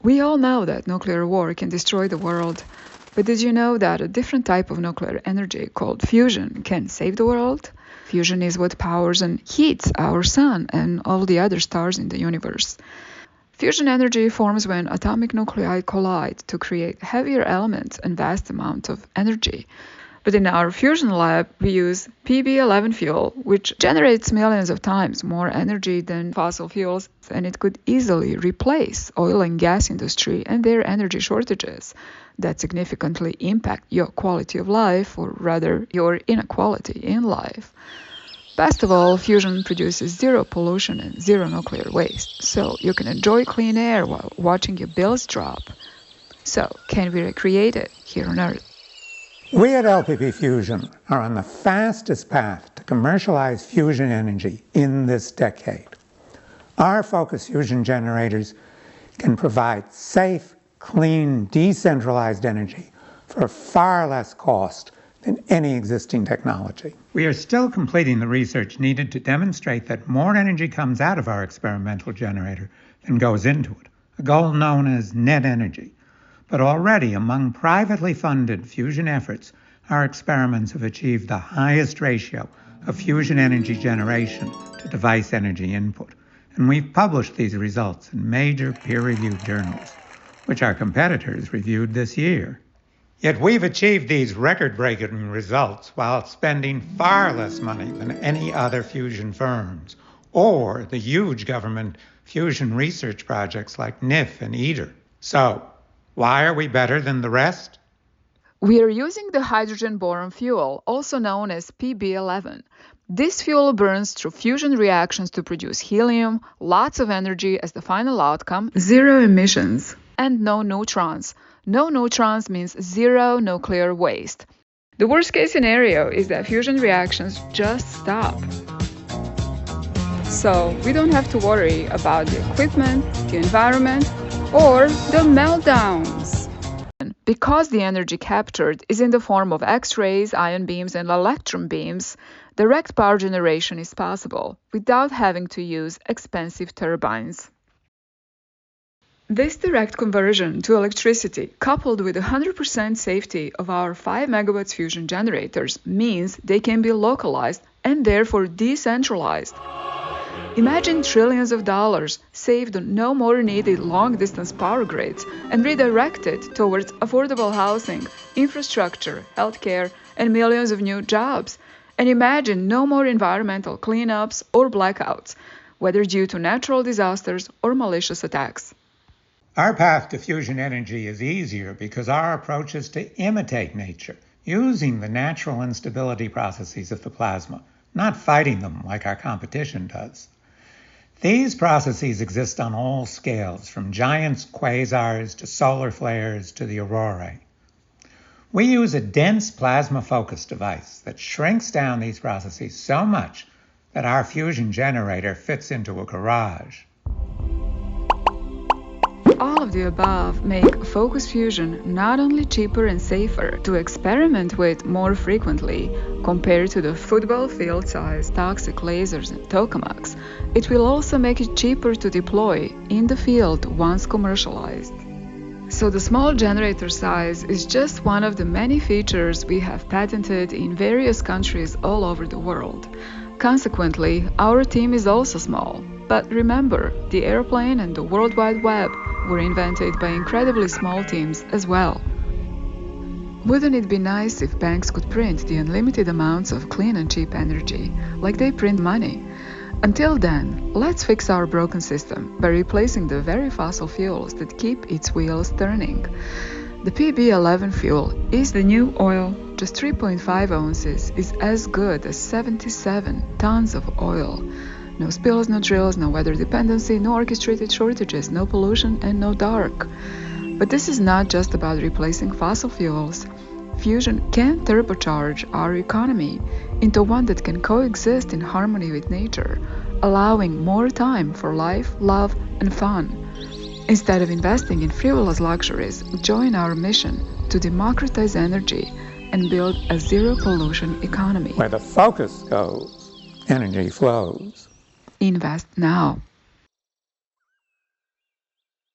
We all know that nuclear war can destroy the world, but did you know that a different type of nuclear energy called fusion can save the world? Fusion is what powers and heats our sun and all the other stars in the universe. Fusion energy forms when atomic nuclei collide to create heavier elements and vast amounts of energy. But in our fusion lab, we use PB11 fuel, which generates millions of times more energy than fossil fuels, and it could easily replace oil and gas industry and their energy shortages that significantly impact your quality of life, or rather, your inequality in life. Best of all, fusion produces zero pollution and zero nuclear waste, so you can enjoy clean air while watching your bills drop. So, can we recreate it here on Earth? We at LPP Fusion are on the fastest path to commercialize fusion energy in this decade. Our focus fusion generators can provide safe, clean, decentralized energy for far less cost than any existing technology. We are still completing the research needed to demonstrate that more energy comes out of our experimental generator than goes into it, a goal known as net energy. But already among privately funded fusion efforts, our experiments have achieved the highest ratio of fusion energy generation to device energy input. And we've published these results in major peer-reviewed journals, which our competitors reviewed this year. Yet we've achieved these record-breaking results while spending far less money than any other fusion firms, or the huge government fusion research projects like NIF and ITER. So, why are we better than the rest? We are using the hydrogen-boron fuel, also known as PB11. This fuel burns through fusion reactions to produce helium, lots of energy as the final outcome, zero emissions, and no neutrons. No neutrons means zero nuclear waste. The worst-case scenario is that fusion reactions just stop. So we don't have to worry about the equipment, the environment, or the meltdowns. Because the energy captured is in the form of X-rays, ion beams, and electron beams, direct power generation is possible without having to use expensive turbines. This direct conversion to electricity, coupled with 100% safety of our 5 megawatts fusion generators, means they can be localized and therefore decentralized. Imagine trillions of dollars saved on no more needed long-distance power grids and redirected towards affordable housing, infrastructure, healthcare, and millions of new jobs. And imagine no more environmental cleanups or blackouts, whether due to natural disasters or malicious attacks. Our path to fusion energy is easier because our approach is to imitate nature, using the natural instability processes of the plasma, not fighting them like our competition does. These processes exist on all scales, from giant quasars to solar flares to the aurorae. We use a dense plasma-focused device that shrinks down these processes so much that our fusion generator fits into a garage. All of the above make focus fusion not only cheaper and safer to experiment with more frequently compared to the football field-sized toxic lasers and tokamaks, it will also make it cheaper to deploy in the field once commercialized. So the small generator size is just one of the many features we have patented in various countries all over the world. Consequently, our team is also small. But remember, the airplane and the World Wide Web were invented by incredibly small teams as well. Wouldn't it be nice if banks could print the unlimited amounts of clean and cheap energy, like they print money? Until then, let's fix our broken system by replacing the very fossil fuels that keep its wheels turning. The PB11 fuel is the new oil. Just 3.5 ounces is as good as 77 tons of oil. No spills, no drills, no weather dependency, no orchestrated shortages, no pollution, and no dark. But this is not just about replacing fossil fuels. Fusion can turbocharge our economy into one that can coexist in harmony with nature, allowing more time for life, love, and fun. Instead of investing in frivolous luxuries, join our mission to democratize energy and build a zero-pollution economy. Where the focus goes, energy flows. Invest now.